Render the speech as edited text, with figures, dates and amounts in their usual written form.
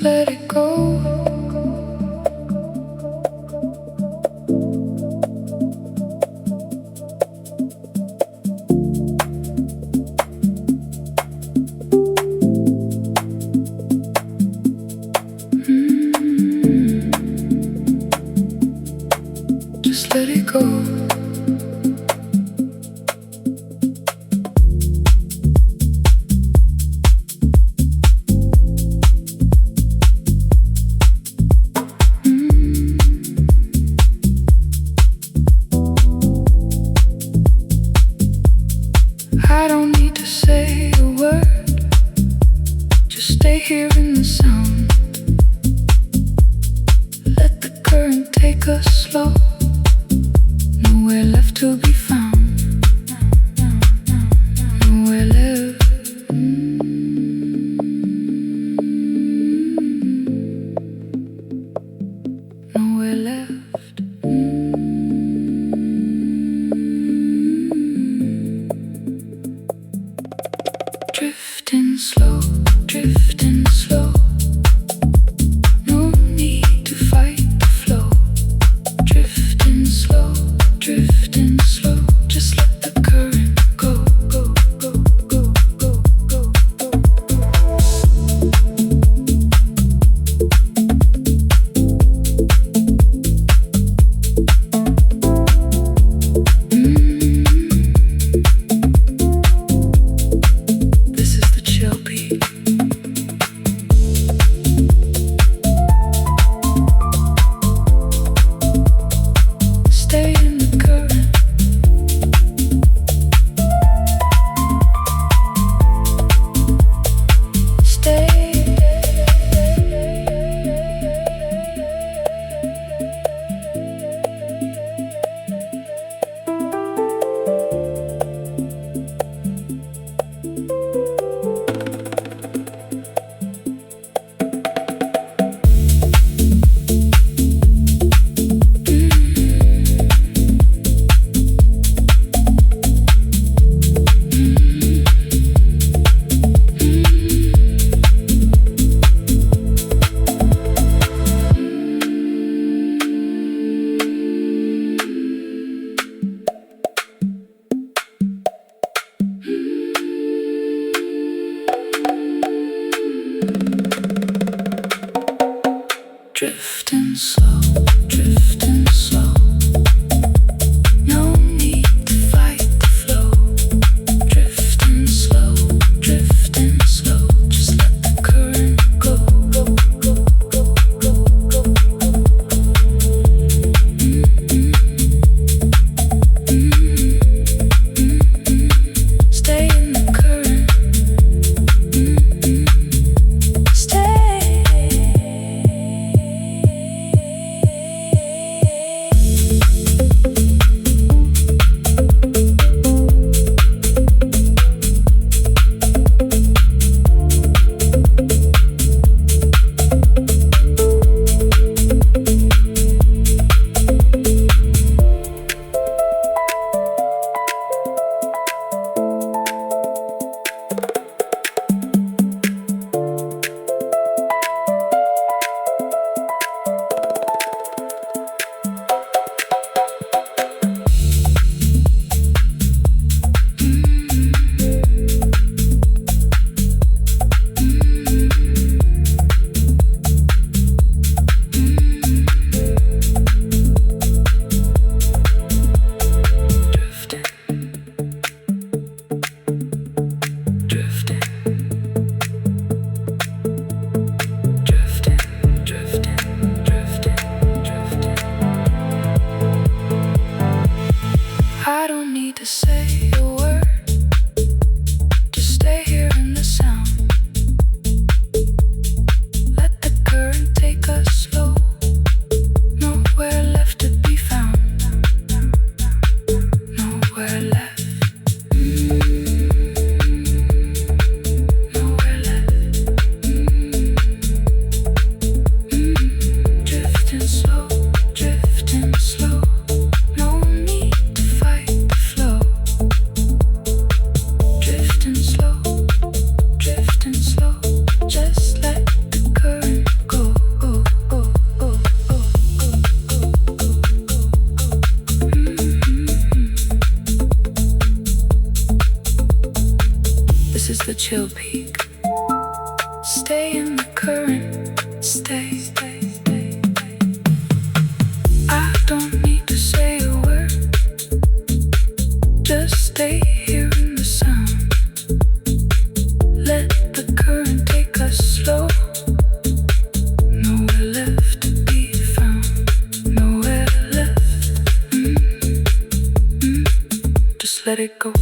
let it go. Just let it go. I don't need to say a word, just stay here in the sound. Let the current take us slow, nowhere left to be found. Nowhere left. Nowhere left. Drifting slow, drifting slow. No need to fight the flow. Drifting slow, drifting slow. Just let the current go, go, go, go, go, go, go. This is the chill beat. Stay in the current. Stay. Drifting slow, drifting slow. No need to fight the flow. Drifting slow, drifting slow. Just let the current go, go, go, go, go, go. Stay in the current. Stay. I don't need to say a word, just stay here in the sound. Let the current take us slow, nowhere left to be found. Nowhere left. Nowhere left. Drifting slow, drifting slow. No need to fight the flow. the chill peak. Stay in the current, stay. I don't need to say a word, just stay here in the sound. Let the current take us slow. Nowhere left to be found. Nowhere left. Just let it go.